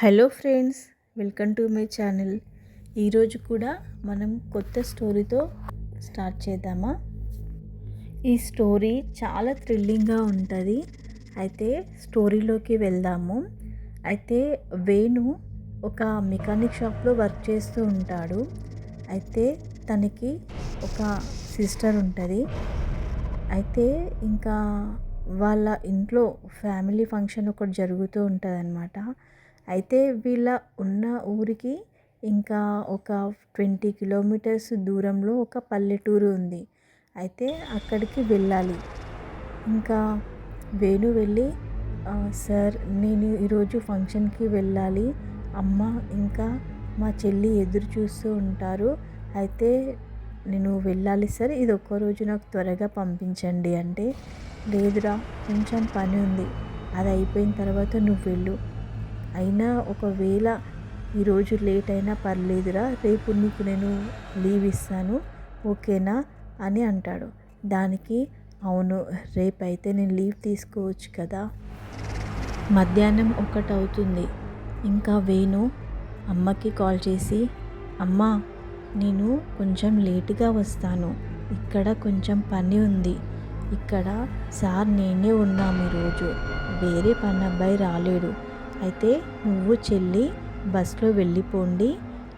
Hello friends, welcome to my channel. ఈరోజు కూడా మనం కొత్త స్టోరీతో స్టార్ట్ చేద్దామా? ఈ స్టోరీ చాలా థ్రిల్లింగ్గా ఉంటుంది. అయితే స్టోరీలోకి వెళ్దాము. అయితే వేణు ఒక మెకానిక్ షాప్లో వర్క్ చేస్తూ ఉంటాడు. అయితే తనకి ఒక సిస్టర్ ఉంటుంది. అయితే ఇంకా వాళ్ళ ఇంట్లో ఫ్యామిలీ ఫంక్షన్ ఒకటి జరుగుతూ ఉంటుంది అన్నమాట. అయితే వీళ్ళ ఉన్న ఊరికి ఇంకా ఒక 20 కిలోమీటర్స్ దూరంలో ఒక పల్లెటూరు ఉంది. అయితే అక్కడికి వెళ్ళాలి. ఇంకా వేణు వెళ్ళి, సార్ నేను ఈరోజు ఫంక్షన్కి వెళ్ళాలి, అమ్మ ఇంకా మా చెల్లి ఎదురు చూస్తూ ఉంటారు, అయితే నేను వెళ్ళాలి సార్, ఇది ఒక్కరోజు నాకు త్వరగా పంపించండి అంటే, లేదురా కొంచెం పని ఉంది, అది అయిపోయిన తర్వాత నువ్వు వెళ్ళు, అయినా ఒకవేళ ఈరోజు లేట్ అయినా పర్లేదురా, రేపు నీకు నేను లీవ్ ఇస్తాను, ఓకేనా అని అంటాడు. దానికి అవును, రేపైతే నేను లీవ్ తీసుకోవచ్చు కదా. మధ్యాహ్నం 1 అవుతుంది. ఇంకా వేణు అమ్మకి కాల్ చేసి, అమ్మ నేను కొంచెం లేటుగా వస్తాను, ఇక్కడ కొంచెం పని ఉంది, ఇక్కడ సార్ నేనే ఉన్నాము ఈరోజు, వేరే పని అబ్బాయి రాలేడు, అయితే నువ్వు చెల్లి బస్లో వెళ్ళిపోండి,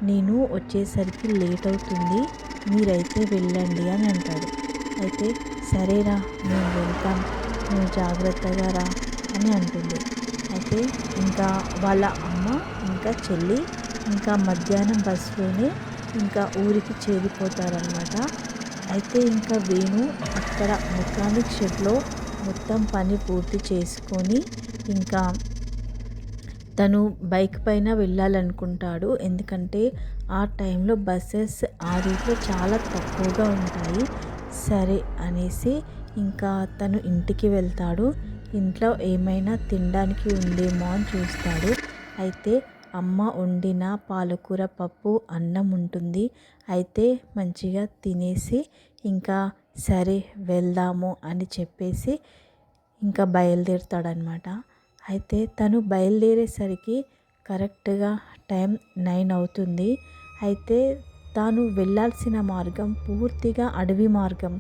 నేను వచ్చేసరికి లేట్ అవుతుంది, మీరైతే వెళ్ళండి అని అంటాడు. అయితే సరేరా నేను వెళ్తాం, నువ్వు జాగ్రత్తగా రా అని అంటుంది. అయితే ఇంకా వాళ్ళ అమ్మ ఇంకా చెల్లి ఇంకా మధ్యాహ్నం బస్సులోనే ఇంకా ఊరికి చేరిపోతారనమాట. అయితే ఇంకా వేణు అక్కడ మెకానిక్ షెడ్లో మొత్తం పని పూర్తి చేసుకొని ఇంకా తను బైక్ పైన వెళ్ళాలనుకుంటాడు. ఎందుకంటే ఆ టైంలో బస్సెస్ ఆ రూట్లో చాలా తక్కువగా ఉంటాయి. సరే అనేసి ఇంకా తను ఇంటికి వెళ్తాడు. ఇంట్లో ఏమైనా తినడానికి ఉందేమో అని చూస్తాడు. అయితే అమ్మ వండిన పాలకూర పప్పు అన్నం ఉంటుంది. అయితే మంచిగా తినేసి ఇంకా సరే వెళ్దాము అని చెప్పేసి ఇంకా బయలుదేరుతాడనమాట. అయితే తను బయలుదేరేసరికి కరెక్ట్గా టైం 9 అవుతుంది. అయితే తాను వెళ్ళాల్సిన మార్గం పూర్తిగా అడవి మార్గం.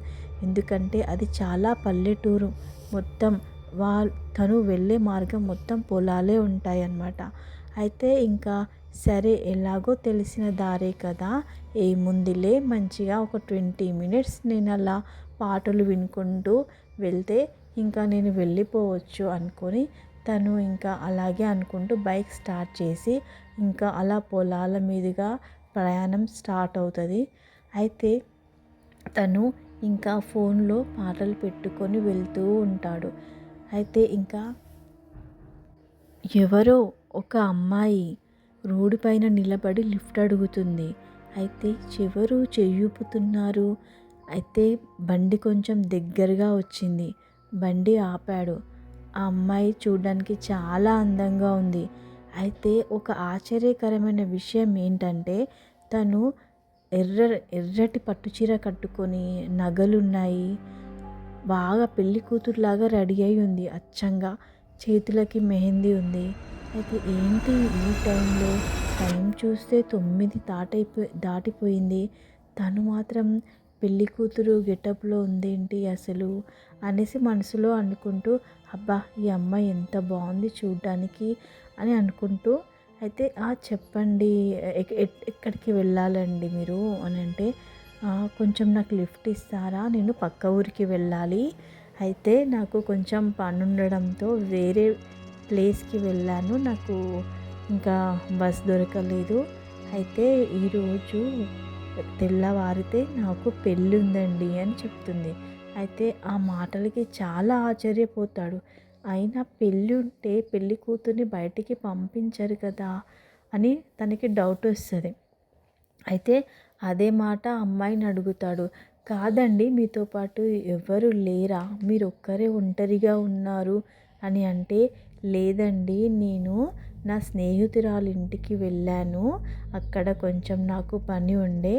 ఎందుకంటే అది చాలా పల్లెటూరు. మొత్తం తను వెళ్ళే మార్గం మొత్తం పొలాలే ఉంటాయన్నమాట. అయితే ఇంకా సరే ఎలాగో తెలిసిన దారే కదా, ఏముందిలే మంచిగా ఒక 20 మినిట్స్ నేను అలా పాటలు వినుకుంటూ వెళ్తే ఇంకా నేను వెళ్ళిపోవచ్చు అనుకొని తను ఇంకా అలాగే అనుకుంటూ బైక్ స్టార్ట్ చేసి ఇంకా అలా పొలాల మీదుగా ప్రయాణం స్టార్ట్ అవుతుంది. అయితే తను ఇంకా ఫోన్లో పాటలు పెట్టుకొని వెళ్తూ ఉంటాడు. అయితే ఇంకా ఎవరో ఒక అమ్మాయి రోడ్డు పైన నిలబడి లిఫ్ట్ అడుగుతుంది. అయితే చివరు చెయ్యూపుతున్నారు. అయితే బండి కొంచెం దగ్గరగా వచ్చింది. బండి ఆపాడు. ఆ అమ్మాయి చూడడానికి చాలా అందంగా ఉంది. అయితే ఒక ఆశ్చర్యకరమైన విషయం ఏంటంటే తను ఎర్రటి పట్టుచీర కట్టుకొని నగలున్నాయి, బాగా పెళ్లి కూతురులాగా రెడీ అయి ఉంది, అచ్చంగా చేతులకి మెహందీ ఉంది. అయితే ఏంటి ఈ టైంలో, టైం చూస్తే 9 దాటిపోయింది, తను మాత్రం పెళ్లి కూతురు గెటప్లో ఉందేంటి అసలు అనేసి మనసులో అనుకుంటూ, అబ్బా ఈ అమ్మాయి ఎంత బాగుంది చూడ్డానికి అని అనుకుంటూ, అయితే చెప్పండి ఎక్కడికి వెళ్ళాలండి మీరు అని అంటే, కొంచెం నాకు లిఫ్ట్ ఇస్తారా, నేను పక్క ఊరికి వెళ్ళాలి, అయితే నాకు కొంచెం పని ఉండడంతో వేరే ప్లేస్కి వెళ్ళాను, నాకు ఇంకా బస్ దొరకలేదు, అయితే ఈరోజు తెల్లవారితే నాకు పెళ్ళి ఉందండి అని చెప్తుంది. అయితే ఆ మాటలకి చాలా ఆశ్చర్యపోతాడు. అయినా పెళ్ళి ఉంటే పెళ్ళి కూతుర్ని బయటికి పంపించరు కదా అని తనకి డౌట్ వస్తుంది. అయితే అదే మాట అమ్మాయిని అడుగుతాడు. కాదండి మీతో పాటు ఎవరు లేరా, మీరు ఒక్కరే ఒంటరిగా ఉన్నారు అని అంటే, లేదండి నేను నా స్నేహితురాలి ఇంటికి వెళ్ళాను, అక్కడ కొంచెం నాకు పని ఉండే,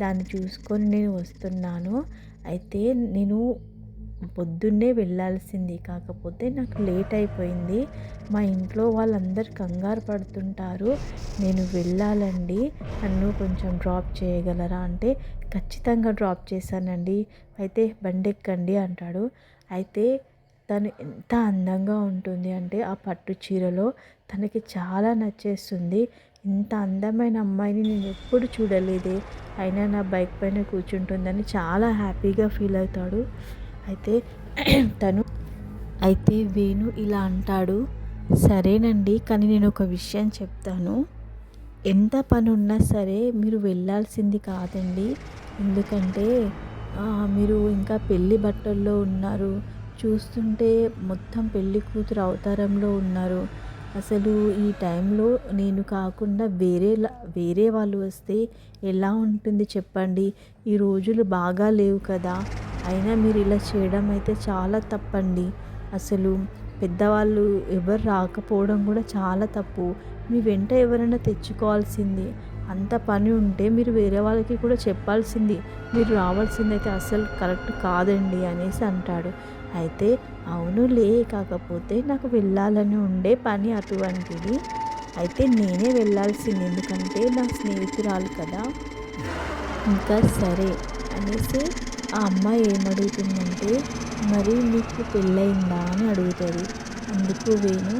దాన్ని చూసుకొని నేను వస్తున్నాను, అయితే నేను పొద్దున్నే వెళ్ళాల్సింది, కాకపోతే నాకు లేట్ అయిపోయింది. మా ఇంట్లో వాళ్ళందరూ కంగారు పడుతుంటారు. నేను వెళ్ళాలండి, నన్ను కొంచెం డ్రాప్ చేయగలరా అంటే, ఖచ్చితంగా డ్రాప్ చేశానండి, అయితే బండెక్కండి అంటాడు. అయితే తను ఎంత అందంగా ఉంటుంది అంటే ఆ పట్టు చీరలో తనకి చాలా నచ్చేస్తుంది. ఇంత అందమైన అమ్మాయిని నేను ఎప్పుడు చూడలేదే, అయినా నా బైక్ పైన కూర్చుంటుందని చాలా హ్యాపీగా ఫీల్ అవుతాడు. అయితే తను అయితే వేణు ఇలా అంటాడు, సరేనండి, కానీ నేను ఒక విషయం చెప్తాను. ఎంత పని ఉన్నా సరే మీరు వెళ్ళాల్సింది కాదండి. ఎందుకంటే మీరు ఇంకా పెళ్లి బట్టల్లో ఉన్నారు. చూస్తుంటే మొత్తం పెళ్లి కూతురు అవతారంలో ఉన్నారు. అసలు ఈ టైంలో నేను కాకుండా వేరే వాళ్ళు వస్తే ఎలా ఉంటుంది చెప్పండి. ఈ రోజులు బాగా లేవు కదా. అయినా మీరు ఇలా చేయడం అయితే చాలా తప్పండి. అసలు పెద్దవాళ్ళు ఎవరు రాకపోవడం కూడా చాలా తప్పు. మీ వెంట ఎవరైనా తెచ్చుకోవాల్సింది. అంత పని ఉంటే మీరు వేరే వాళ్ళకి కూడా చెప్పాల్సింది. మీరు రావాల్సిందైతే అస్సలు కరెక్ట్ కాదండి అనేసి అంటాడు. అయితే అవునులే, కాకపోతే నాకు వెళ్ళాలని ఉండే పని అటువంటిది. అయితే నేనే వెళ్ళాల్సింది, ఎందుకంటే నా స్నేహితురాలు కదా. ఇంకా సరే అనేసి ఆ అమ్మాయి ఏమడుగుతుందంటే, మరి నీకు పెళ్ళయిందా అని అడుగుతుంది. అందుకు వేణు,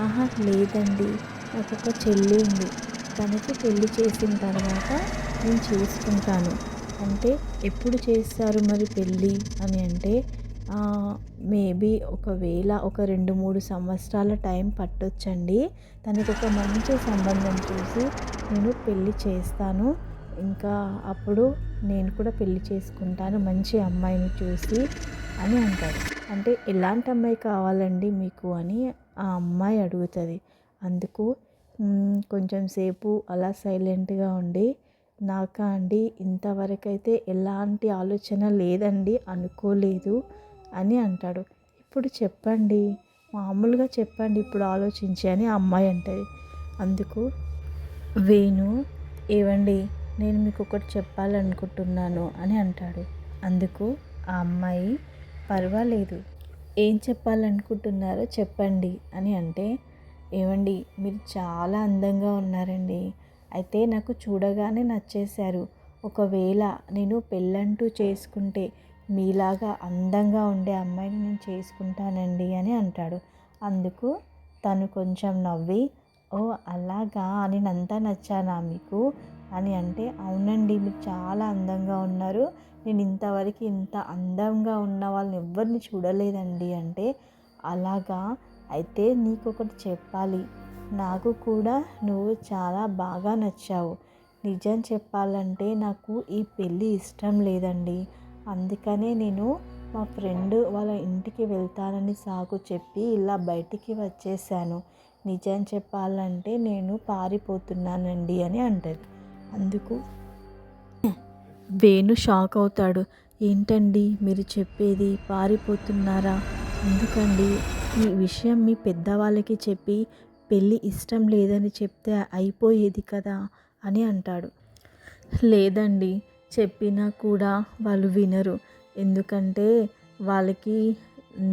ఆహా లేదండి, నాకు ఒక చెల్లి ఉంది, తనకి పెళ్ళి చేసిన తర్వాత నేను చేసుకుంటాను అంటే, ఎప్పుడు చేస్తారు మరి పెళ్ళి అని అంటే, మేబీ ఒకవేళ ఒక 2-3 సంవత్సరాల టైం పట్టొచ్చండి. తనకు ఒక మంచి సంబంధం చూసి నేను పెళ్ళి చేస్తాను. ఇంకా అప్పుడు నేను కూడా పెళ్ళి చేసుకుంటాను మంచి అమ్మాయిని చూసి అని అంటాడు. అంటే ఎలాంటి అమ్మాయి కావాలండి మీకు అని ఆ అమ్మాయి అడుగుతుంది. అందుకు కొంచెం సేపు అలా సైలెంట్గా ఉండి, నాకా అండి, ఇంతవరకైతే ఎలాంటి ఆలోచన లేదండి, అనుకోలేదు అని అంటాడు. ఇప్పుడు చెప్పండి, మామూలుగా చెప్పండి ఇప్పుడు ఆలోచించి అని ఆ అమ్మాయి అంటుంది. అందుకు వేణు, ఏవండి, నేను మీకు ఒకటి చెప్పాలనుకుంటున్నాను అని అంటాడు. అందుకు ఆ అమ్మాయి, పర్వాలేదు, ఏం చెప్పాలనుకుంటున్నారో చెప్పండి అని అంటే, ఏవండి, మీరు చాలా అందంగా ఉన్నారండి, అయితే నాకు చూడగానే నచ్చేశారు. ఒకవేళ నేను పెళ్ళంటూ చేసుకుంటే మీలాగా అందంగా ఉండే అమ్మాయిని నేను చేసుకుంటానండి అని అంటాడు. అందుకు తను కొంచెం నవ్వి, ఓ అలాగా, నేనంతా నచ్చానా మీకు అని అంటే, అవునండి, మీరు చాలా అందంగా ఉన్నారు, నేను ఇంతవరకు ఇంత అందంగా ఉన్న వాళ్ళని ఎవ్వరిని చూడలేదండి అంటే, అలాగా, అయితే నీకు ఒకటి చెప్పాలి, నాకు కూడా నువ్వు చాలా బాగా నచ్చావు. నిజం చెప్పాలంటే నాకు ఈ పెళ్ళి ఇష్టం లేదండి, అందుకనే నేను మా ఫ్రెండ్ వాళ్ళ ఇంటికి వెళ్తానని సాకు చెప్పి ఇలా బయటికి వచ్చేసాను. నిజం చెప్పాలంటే నేను పారిపోతున్నానండి అని అంటది. అందుకు వేణు షాక్ అవుతాడు. ఏంటండి మీరు చెప్పేది, పారిపోతున్నారా? ఎందుకండి? ఈ విషయం మీ పెద్దవాళ్ళకి చెప్పి పెళ్ళి ఇష్టం లేదని చెప్తే అయిపోయేది కదా అని అంటాడు. లేదండి, చెప్పినా కూడా వాళ్ళు వినరు. ఎందుకంటే వాళ్ళకి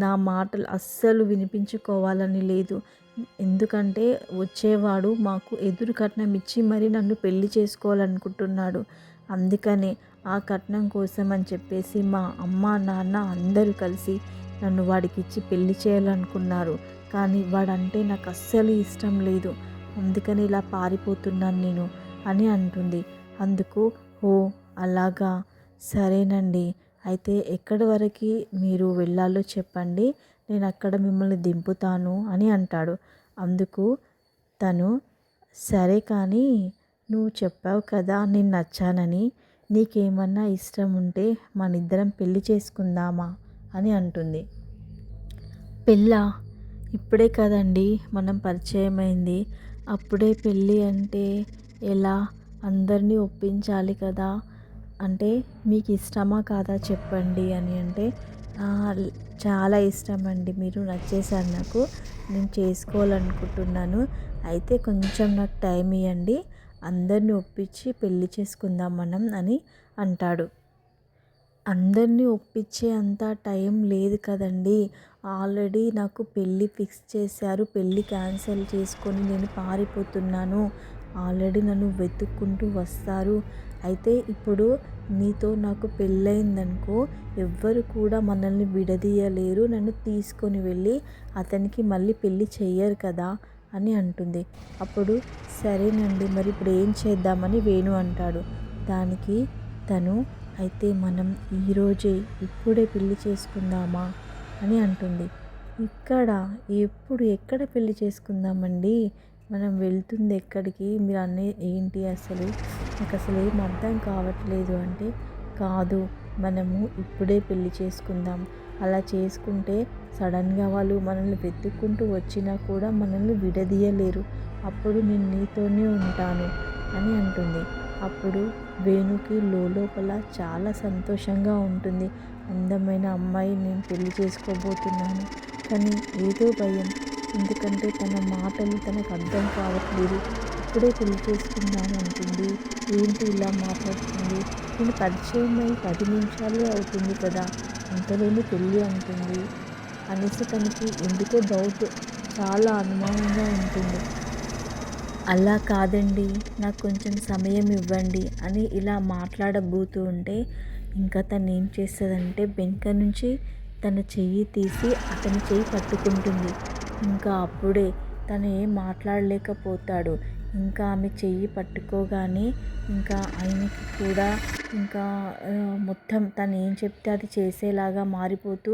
నా మాటలు అస్సలు వినిపించుకోవాలని లేదు. ఎందుకంటే వచ్చేవాడు మాకు ఎదురు కట్నం ఇచ్చి మరి నన్ను పెళ్లి చేసుకోవాలనుకుంటున్నాడు. అందుకనే ఆ కట్నం కోసం అని చెప్పేసి మా అమ్మ నాన్న అందరూ కలిసి నన్ను వాడికి ఇచ్చి పెళ్లి చేయాలనుకున్నారు. కానీ వాడంటే నాకు అస్సలు ఇష్టం లేదు, అందుకని ఇలా పారిపోతున్నాను నేను అని అంటుంది. అందుకు ఓ అలాగా, సరేనండి, అయితే ఎక్కడి వరకు మీరు వెళ్ళాలో చెప్పండి, నేను అక్కడ మిమ్మల్ని దింపుతాను అని అంటాడు. అందుకు తను, సరే కానీ నువ్వు చెప్పావు కదా నేను నచ్చానని, నీకేమన్నా ఇష్టం ఉంటే మనిద్దరం పెళ్ళి చేసుకుందామా అని అంటుంది. పెళ్ళా? ఇప్పుడే కదండి మనం పరిచయం అయింది, అప్పుడే పెళ్ళి అంటే ఎలా? అందరినీ ఒప్పించాలి కదా. అంటే మీకు ఇష్టమా కాదా చెప్పండి అని అంటే, చాలా ఇష్టం అండి, మీరు నచ్చేసారు నాకు, నేను చేసుకోవాలనుకుంటున్నాను, అయితే కొంచెం నాకు టైం ఇవ్వండి, అందరిని ఒప్పించి పెళ్ళి చేసుకుందాం మనం అని అంటాడు. అందరినీ ఒప్పించే అంత టైం లేదు కదండీ. ఆల్రెడీ నాకు పెళ్ళి ఫిక్స్ చేశారు. పెళ్ళి క్యాన్సిల్ చేసుకొని నేను పారిపోతున్నాను. ఆల్రెడీ నన్ను వెతుక్కుంటూ వస్తారు. అయితే ఇప్పుడు నీతో నాకు పెళ్ళయిందనుకో, ఎవ్వరు కూడా మనల్ని విడదీయలేరు. నన్ను తీసుకొని వెళ్ళి అతనికి మళ్ళీ పెళ్ళి చెయ్యరు కదా అని అంటుంది. అప్పుడు సరేనండి, మరి ఇప్పుడు ఏం చేద్దామని వేణు అంటాడు. దానికి తను అయితే మనం ఈరోజే ఇప్పుడే పెళ్లి చేసుకుందామా అని అంటుంది. ఎక్కడ పెళ్లి చేసుకుందామండి, మనం వెళ్తుంది ఎక్కడికి, మీరు అన్నీ ఏంటి అసలు, నాకు అసలు ఏం అర్థం కావట్లేదు అంటే, కాదు మనము ఇప్పుడే పెళ్లి చేసుకుందాం, అలా చేసుకుంటే సడన్గా వాళ్ళు మనల్ని వెతుక్కుంటూ వచ్చినా కూడా మనల్ని విడదీయలేరు, అప్పుడు నేను నీతోనే ఉంటాను అని అంటుంది. అప్పుడు వేణుకి లోపల చాలా సంతోషంగా ఉంటుంది. అందమైన అమ్మాయి నేను పెళ్లి చేసుకోబోతున్నాను, కానీ ఏదో భయం, ఎందుకంటే తన మాటలు తనకు అర్థం కావట్లేదు. ఇప్పుడే పెళ్లి చేసుకుందాం అంటుంది. ఏంటి ఇలా మాట్లాడుతుంది, నేను పరిచయమై 10 నిమిషాలే అవుతుంది కదా, అంతలోనే పెళ్ళి అంటుంది అనేసి తనకి ఎందుకో డౌట్, చాలా అనుమానంగా ఉంటుంది. అలా కాదండి, నాకు కొంచెం సమయం ఇవ్వండి అని ఇలా మాట్లాడబోతూ ఉంటే, ఇంకా తను ఏం చేస్తుందంటే వెనక నుంచి తన చెయ్యి తీసి అతని చెయ్యి పట్టుకుంటుంది. ఇంకా అప్పుడే తను ఏం మాట్లాడలేకపోతాడు. ఇంకా ఆమె చెయ్యి పట్టుకోగానే ఇంకా ఆయనకి కూడా ఇంకా మొత్తం తను ఏం చెప్తే అది చేసేలాగా మారిపోతూ,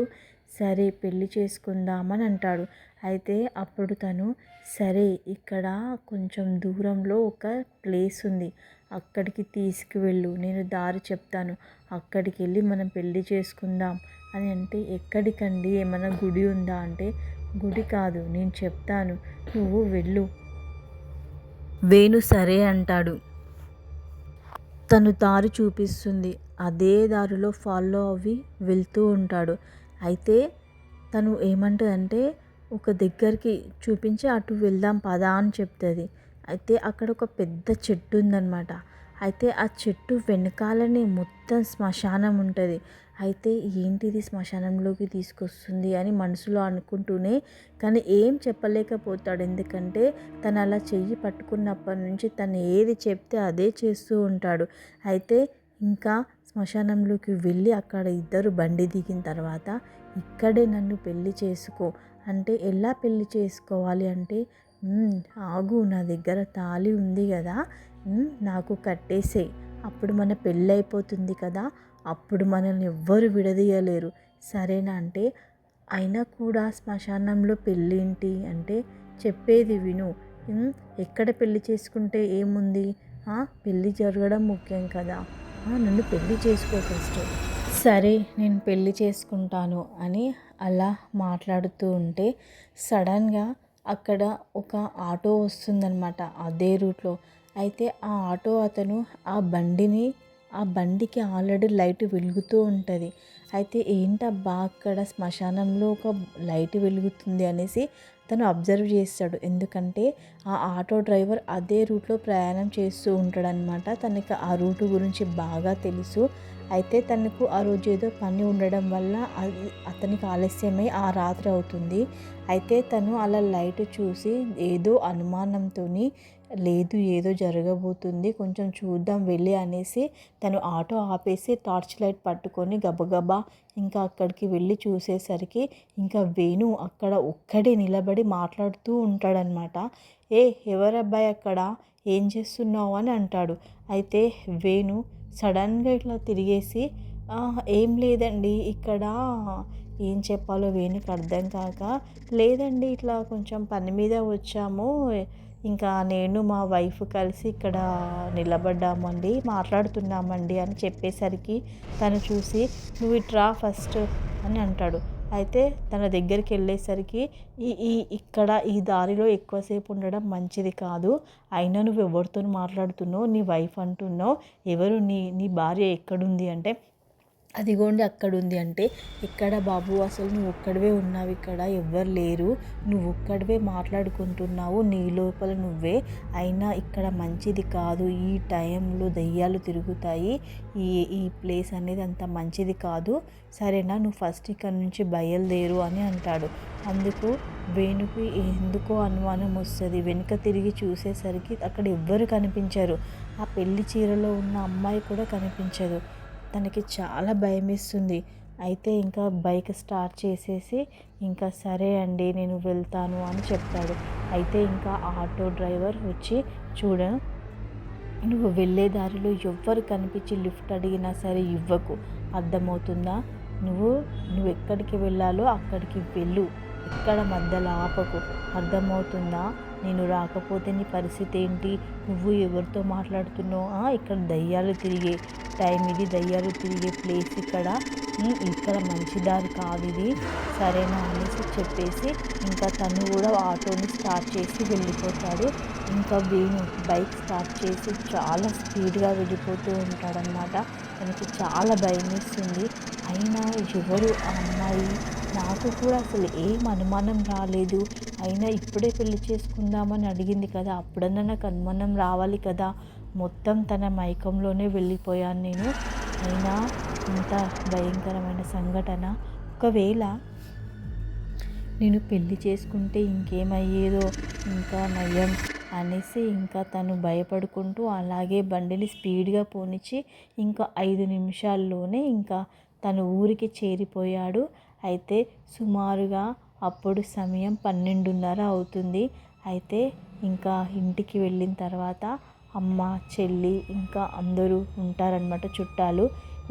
సరే పెళ్ళి చేసుకుందామని అంటాడు. అయితే అప్పుడు తను, సరే ఇక్కడ కొంచెం దూరంలో ఒక ప్లేస్ ఉంది, అక్కడికి తీసుకువెళ్ళు, నేను దారి చెప్తాను, అక్కడికి వెళ్ళి మనం పెళ్ళి చేసుకుందాం అని అంటే, ఎక్కడికండి, ఏమైనా గుడి ఉందా అంటే, గుడి కాదు నేను చెప్తాను, నువ్వు వెళ్ళు. వేణు సరే అంటాడు. తను దారి చూపిస్తుంది, అదే దారిలో ఫాలో అవి వెళ్తూ ఉంటాడు. అయితే తను ఏమంటుందంటే, ఒక దగ్గరికి చూపించి అటు వెళ్దాం పదా అని చెప్తుంది. అయితే అక్కడ ఒక పెద్ద చెట్టు ఉందన్నమాట. అయితే ఆ చెట్టు వెనకాలనే మొత్తం శ్మశానం ఉంటుంది. అయితే ఏంటిది శ్మశానంలోకి తీసుకొస్తుంది అని మనసులో అనుకుంటూనే, కానీ ఏం చెప్పలేకపోతాడు, ఎందుకంటే తను అలా చెయ్యి పట్టుకున్నప్పటి నుంచి తను ఏది చెప్తే అదే చేస్తూ ఉంటాడు. అయితే ఇంకా శ్మశానంలోకి వెళ్ళి అక్కడ ఇద్దరు బండి దిగిన తర్వాత, ఇక్కడే నన్ను పెళ్ళి చేసుకో అంటే, ఎలా పెళ్ళి చేసుకోవాలి అంటే, ఆగు, నా దగ్గర తాళి ఉంది కదా, నాకు కట్టేసే, అప్పుడు మన పెళ్ళి అయిపోతుంది కదా, అప్పుడు మనల్ని ఎవ్వరు విడదీయలేరు, సరేనా అంటే, అయినా కూడా శ్మశానంలో పెళ్ళేంటి అంటే, చెప్పేది విను, ఎక్కడ పెళ్ళి చేసుకుంటే ఏముంది, పెళ్ళి జరగడం ముఖ్యం కదా, నన్ను పెళ్ళి చేసుకో ఫస్ట్. సరే నేను పెళ్ళి చేసుకుంటాను అని అలా మాట్లాడుతూ ఉంటే, సడన్గా అక్కడ ఒక ఆటో వస్తుందన్నమాట అదే రూట్లో. అయితే ఆ ఆటో అతను ఆ బండికి ఆల్రెడీ లైట్ వెలుగుతూ ఉంటుంది. అయితే ఏంటబ్బా అక్కడ శ్మశానంలో ఒక లైట్ వెలుగుతుంది అనేసి తను అబ్జర్వ్ చేస్తాడు. ఎందుకంటే ఆ ఆటో డ్రైవర్ అదే రూట్లో ప్రయాణం చేస్తూ ఉంటాడనమాట. తనకి ఆ రూటు గురించి బాగా తెలుసు. అయితే తనకు ఆ రోజు ఏదో పని ఉండడం వల్ల అతనికి ఆలస్యమై ఆ రాత్రి అవుతుంది. అయితే తను అలా లైట్ చూసి ఏదో అనుమానంతో, లేదు ఏదో జరగబోతుంది, కొంచెం చూద్దాం వెళ్ళి అనేసి తను ఆటో ఆపేసి టార్చ్ లైట్ పట్టుకొని గబగబా ఇంకా అక్కడికి వెళ్ళి చూసేసరికి ఇంకా వేణు అక్కడ ఒక్కడే నిలబడి మాట్లాడుతూ ఉంటాడనమాట. ఎవరబ్బాయి అక్కడ, ఏం చేస్తున్నావు అని అంటాడు. అయితే వేణు సడన్గా ఇట్లా తిరిగేసి, ఏం లేదండి ఇక్కడ, ఏం చెప్పాలో వేణుకి అర్థం కాక, లేదండి ఇట్లా కొంచెం పని మీద వచ్చాము, ఇంకా నేను మా వైఫ్ కలిసి ఇక్కడ నిలబడ్డామండి, మాట్లాడుతున్నామండి అని చెప్పేసరికి తను చూసి, నువ్వు ఇట్రా ఫస్ట్ అని అంటాడు. అయితే తన దగ్గరికి వెళ్ళేసరికి, ఇక్కడ ఈ దారిలో ఎక్కువసేపు ఉండడం మంచిది కాదు, అయినా నువ్వు ఎవరితో మాట్లాడుతున్నావు, నీ వైఫ్ అంటున్నావు, ఎవరు నీ భార్య ఎక్కడుంది అంటే, అదిగోండి అక్కడుంది అంటే, ఎక్కడ బాబు అసలు నువ్వు ఒక్కడివే ఉన్నావు, ఇక్కడ ఎవ్వరు లేరు, నువ్వు ఒక్కడివే మాట్లాడుకుంటున్నావు నీ లోపల నువ్వే, అయినా ఇక్కడ మంచిది కాదు, ఈ టైంలో దెయ్యాలు తిరుగుతాయి, ఈ ఈ ప్లేస్ అనేది అంత మంచిది కాదు, సరేనా, నువ్వు ఫస్ట్ ఇక్కడ నుంచి బయలుదేరు అని అంటాడు. అందుకు వేణుకి ఎందుకో అనుమానం వస్తుంది. వెనుక తిరిగి చూసేసరికి అక్కడ ఎవ్వరు కనిపించరు. ఆ పెళ్లి చీరలో ఉన్న అమ్మాయి కూడా కనిపించదు. తనకి చాలా భయమేస్తుంది. అయితే ఇంకా బైక్ స్టార్ట్ చేసేసి ఇంకా సరే అండి నేను వెళ్తాను అని చెప్తాడు. అయితే ఇంకా ఆటో డ్రైవర్ వచ్చి నువ్వు వెళ్ళే దారిలో ఎవ్వరు కనిపించి లిఫ్ట్ అడిగినా సరే ఇవ్వకు, అర్థమవుతుందా, నువ్వు ఎక్కడికి వెళ్ళాలో అక్కడికి వెళ్ళు, ఎక్కడ మధ్యలో ఆపకు, అర్థమవుతుందా, నేను రాకపోతే నీ పరిస్థితి ఏంటి, నువ్వు ఎవరితో మాట్లాడుతున్నావు, ఇక్కడ దయ్యాలు తిరిగే టైం ఇది, దయ్యాలు తిరిగే ప్లేస్ ఇక్కడ మంచి దారి కాదు ఇది, సరేనా అనేసి చెప్పేసి ఇంకా తను కూడా ఆటోని స్టార్ట్ చేసి వెళ్ళిపోతాడు. ఇంకా వేణు బైక్ స్టార్ట్ చేసి చాలా స్పీడ్గా వెళ్ళిపోతూ ఉంటాడనమాట. తనకి చాలా భయం వేస్తుంది. అయినా ఎవరు ఆ అమ్మాయి, నాకు కూడా అసలు ఏం అనుమానం రాలేదు, అయినా ఇప్పుడే పెళ్లి చేసుకుందామని అడిగింది కదా, అప్పుడన్నా నాకు అనుమానం రావాలి కదా, మొత్తం తన మైకంలోనే వెళ్ళిపోయాను నేను, అయినా ఇంత భయంకరమైన సంఘటన, ఒకవేళ నేను పెళ్లి చేసుకుంటే ఇంకేమయ్యేదో, ఇంకా నయం అనేసి ఇంకా తను భయపడుకుంటూ అలాగే బండిని స్పీడ్గా పోనిచ్చి ఇంకా 5 నిమిషాల్లోనే ఇంకా తను ఊరికి చేరిపోయాడు. అయితే సుమారుగా అప్పుడు సమయం 12:30 అవుతుంది. అయితే ఇంకా ఇంటికి వెళ్ళిన తర్వాత అమ్మ, చెల్లి ఇంకా అందరూ ఉంటారనమాట చుట్టాలు.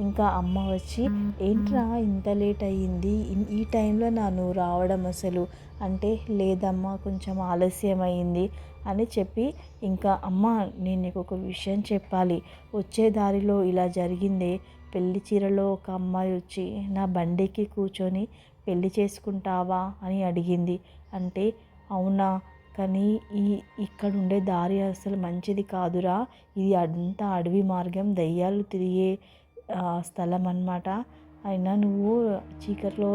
ఇంకా అమ్మ వచ్చి ఏంట్రా ఇంత లేట్ అయ్యింది, ఈ టైంలో నువ్వు రావడం అసలు అంటే, లేదమ్మా కొంచెం ఆలస్యం అయింది అని చెప్పి ఇంకా అమ్మ నేను నీకు ఒక విషయం చెప్పాలి, వచ్చే దారిలో ఇలా జరిగిందే, పెళ్లి చీరలో ఒక అమ్మాయి వచ్చి నా బండికి కూర్చొని పెళ్లి చేసుకుంటావా అని అడిగింది. అంటే అవునా, కానీ ఇక్కడ ఉండే దారి అసలు మంచిది కాదురా, ఇది అంతా అడవి మార్గం, దయ్యాలు తిరిగే స్థలం అన్నమాట, అయినా నువ్వు చీకట్లో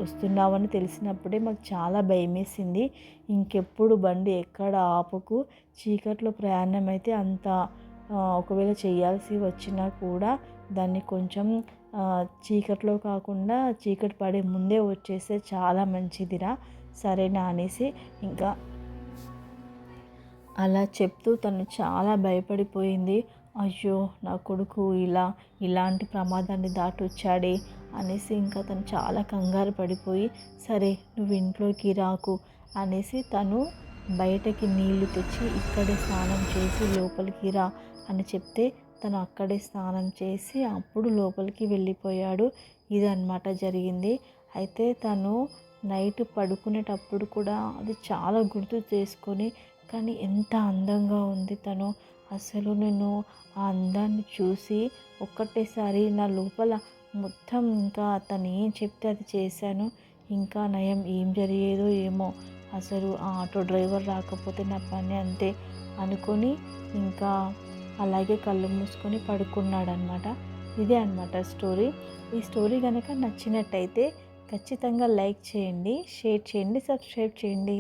వస్తున్నావని తెలిసినప్పుడే మాకు చాలా భయమేసింది, ఇంకెప్పుడు బండి ఎక్కడ ఆపకు, చీకట్లో ప్రయాణం అయితే అంత ఒకవేళ చేయాల్సి వచ్చినా కూడా దాన్ని కొంచెం చీకట్లో కాకుండా చీకటి పడే ముందే వచ్చేస్తే చాలా మంచిదిరా, సరేనా అనేసి ఇంకా అలా చెప్తూ తను చాలా భయపడిపోయింది. అయ్యో నా కొడుకు ఇలాంటి ప్రమాదాన్ని దాటి వచ్చాడే అనేసి ఇంకా తను చాలా కంగారు పడిపోయి, సరే నువ్వు ఇంట్లోకి రాకు అనేసి తను బయటకి నీళ్లు తెచ్చి ఇక్కడే స్నానం చేసి లోపలికి రా అని చెప్తే తను అక్కడే స్నానం చేసి అప్పుడు లోపలికి వెళ్ళిపోయాడు. ఇదన్నమాట జరిగింది. అయితే తను నైట్ పడుకునేటప్పుడు కూడా అది చాలా గుర్తు చేసుకొని, కానీ ఎంత అందంగా ఉంది తను, అసలు నేను ఆ అందాన్ని చూసి ఒక్కటేసారి నా లోపల మొత్తం ఇంకా తను ఏం చెప్తే అది చేశాను, ఇంకా నయం ఏం జరిగేదో ఏమో, అసలు ఆ ఆటో డ్రైవర్ రాకపోతే నా పని అంతే అనుకొని ఇంకా అలాగే కళ్ళు మూసుకొని పడుకున్నాడనమాట. ఇదే అనమాట స్టోరీ. ఈ స్టోరీ కనుక నచ్చినట్టయితే ఖచ్చితంగా లైక్ చేయండి, షేర్ చేయండి, సబ్స్క్రైబ్ చేయండి.